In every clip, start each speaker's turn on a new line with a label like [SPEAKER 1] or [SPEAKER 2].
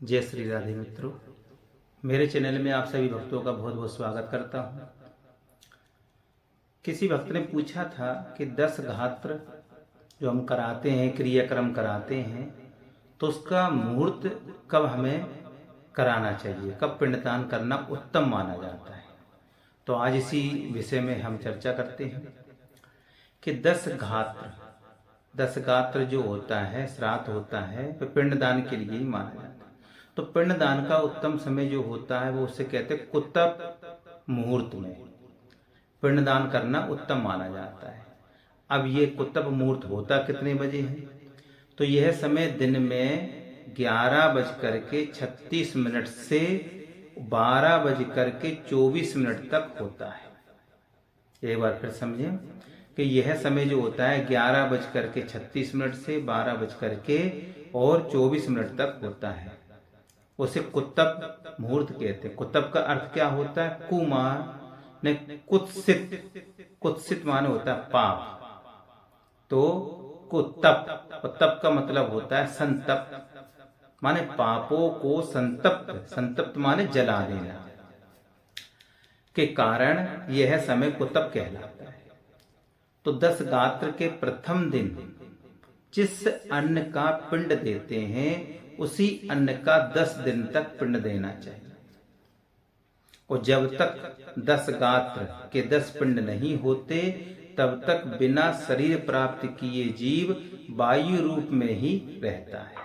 [SPEAKER 1] जय श्री राधे मित्रों, मेरे चैनल में आप सभी भक्तों का बहुत बहुत स्वागत करता हूँ। किसी भक्त ने पूछा था कि 10 घात्र जो हम कराते हैं, क्रियाक्रम कराते हैं, तो उसका मुहूर्त कब हमें कराना चाहिए, कब पिंडदान करना उत्तम माना जाता है। तो आज इसी विषय में हम चर्चा करते हैं कि 10 गात्र जो होता है, श्राद्ध होता है, तो पिंडदान के लिए ही माना जाता है। तो पिंडदान का उत्तम समय जो होता है वो उससे कहते हैं कुत्तप मुहूर्त में पिंडदान करना उत्तम माना जाता है। अब ये कुत्तप मुहूर्त होता कितने बजे है? तो यह समय दिन में 11:36 से 12:24 तक होता है। एक बार फिर समझें कि यह समय जो होता है 11:36 से 12:24 तक होता है। उसे कुत्तप मुहूर्त कहते हैं। कुत्तप का अर्थ क्या होता है? कुमार कुत्सित माने होता है पाप। तो कुत्तप का मतलब होता है संतप्त, माने पापों को संतप्त माने जला देना के कारण यह समय कुत्तप कहलाता है। तो 10 गात्र के प्रथम दिन जिस अन्न का पिंड देते हैं उसी अन्न का 10 दिन तक पिंड देना चाहिए। और जब तक 10 गात्र के 10 पिंड नहीं होते तब तक बिना शरीर प्राप्त किए जीव वायु रूप में ही रहता है।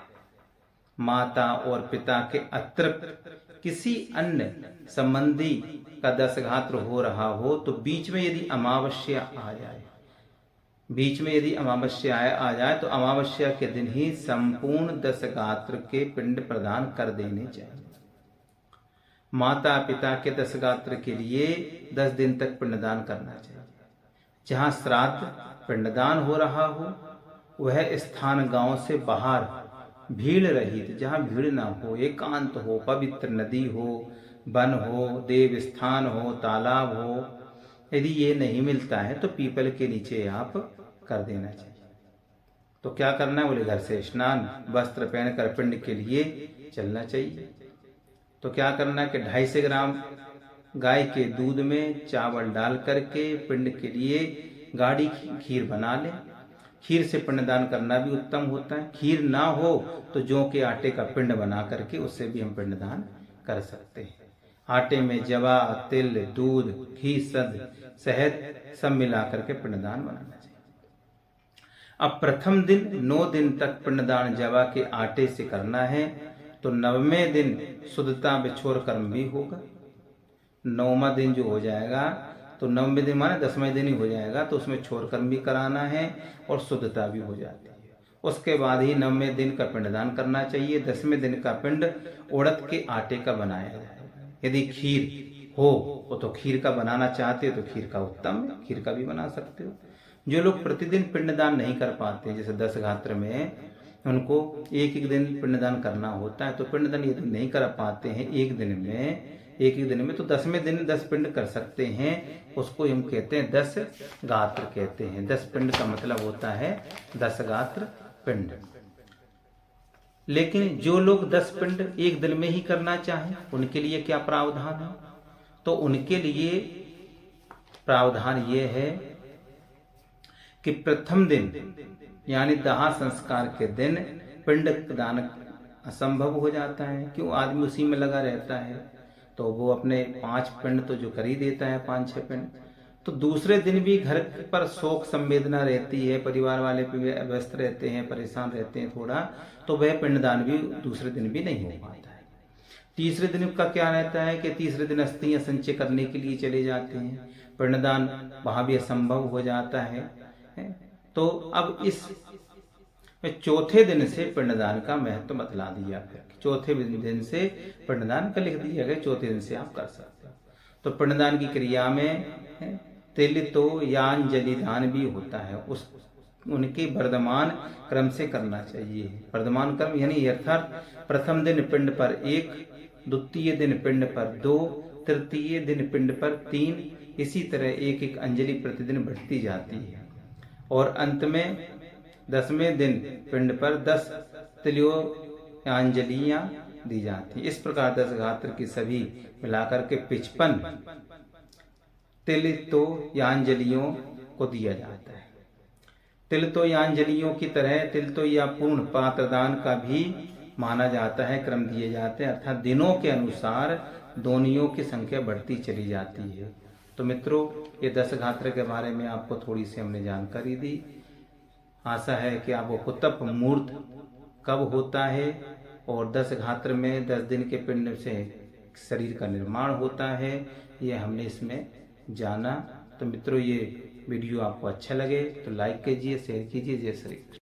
[SPEAKER 1] माता और पिता के अतिरिक्त किसी अन्य संबंधी का 10 गात्र हो रहा हो तो बीच में यदि अमावस्या आ जाए तो अमावस्या के दिन ही संपूर्ण 10 गात्र के पिंड प्रदान कर देने चाहिए। माता पिता के 10 गात्र के लिए 10 दिन तक पिंडदान करना चाहिए। जहां श्राद्ध पिंडदान हो रहा हो वह स्थान गांव से बाहर भीड़ रहित, जहां भीड़ ना हो, एकांत हो, पवित्र नदी हो, वन हो, देव स्थान हो, तालाब हो। यदि ये नहीं मिलता है तो पीपल के नीचे आप कर देना चाहिए। तो क्या करना है? बोले घर से स्नान, वस्त्र पहनकर पिंड के लिए चलना चाहिए। तो क्या करना है कि 250 ग्राम गाय के दूध में चावल डाल करके पिंड के लिए गाढ़ी खीर बना ले। खीर से पिंडदान करना भी उत्तम होता है। खीर ना हो तो जौ के आटे का पिंड बना करके उससे भी हम पिंडदान कर सकते हैं। आटे में जवा, तिल, दूध, घी, शहद सब मिला करके पिंडदान बनाना चाहिए। अब प्रथम दिन 9 दिन तक पिंडदान जवा के आटे से करना है। तो 9वें दिन शुद्धता बिछोर कर्म भी होगा। 9वां दिन जो हो जाएगा तो 9वें दिन माने 10वें दिन ही हो जाएगा, तो उसमें छोर कर्म भी कराना है और शुद्धता भी हो जाती है। उसके बाद ही 9वें दिन का पिंडदान करना चाहिए। 10वें दिन का पिंड उड़द के आटे का बनाया जाएगा। यदि खीर हो तो खीर का बनाना चाहते हो तो खीर का उत्तम है, खीर का भी बना सकते हो। जो लोग प्रतिदिन पिंडदान नहीं कर पाते, जैसे 10 गात्र में उनको एक दिन पिंडदान करना होता है, तो पिंडदान यदि नहीं कर पाते हैं एक दिन में तो 10वें दिन 10 पिंड कर सकते हैं। उसको हम कहते हैं 10 गात्र कहते हैं। 10 पिंड का मतलब होता है 10 गात्र पिंड। लेकिन जो लोग 10 पिंड एक दिन में ही करना चाहें उनके लिए क्या प्रावधान है? तो उनके लिए प्रावधान ये है कि प्रथम दिन यानी दाह संस्कार के दिन पिंड दान असंभव हो जाता है। क्यों? आदमी उसी में लगा रहता है, तो वो अपने 5 पिंड तो जो कर ही देता है, 5-6 पिंड। तो दूसरे दिन भी घर पर शोक संवेदना रहती है, परिवार वाले व्यस्त रहते हैं, परेशान रहते हैं थोड़ा, तो वह पिंडदान भी दूसरे दिन भी नहीं हो पाता है। तीसरे दिन का क्या रहता है कि तीसरे दिन अस्थियां संचय करने के लिए चले जाते हैं, पिंडदान वहां भी असंभव हो जाता है। तो अब इस चौथे दिन से पिंडदान का महत्व बतला दिया गया। चौथे दिन से पिंडदान का लिख दिया गया, चौथे दिन से आप कर सकते हो। तो पिंडदान की क्रिया में तिल तो यांजलि दान भी होता है। उनके वर्धमान क्रम से करना चाहिए। वर्धमान क्रम यानी अर्थात प्रथम दिन पिंड पर 1, द्वितीय दिन पिंड पर 2, तृतीय दिन पिंड पर 3, इसी तरह एक अंजलि प्रतिदिन बढ़ती जाती है। और अंत में 10वें दिन पिंड पर 10 तिलियों अंजलियां दी जाती हैं। इस प्रकार 10 गात्र की सभी मिलाकर के 55 तिलतोयांजलियों को दिया जाता है। तिलतोयांजलियों की तरह तिलतोया पूर्ण पात्रदान का भी माना जाता है, क्रम दिए जाते हैं, अर्थात दिनों के अनुसार दोनियों की संख्या बढ़ती चली जाती है। तो मित्रों, ये 10 गात्र के बारे में आपको थोड़ी सी हमने जानकारी दी। आशा है कि आपको कुतप मुहूर्त कब होता है और 10 गात्र में 10 दिन के पिंड से शरीर का निर्माण होता है, ये हमने इसमें जाना। तो मित्रों, ये वीडियो आपको अच्छा लगे तो लाइक कीजिए, शेयर कीजिए। जय श्री कृष्ण।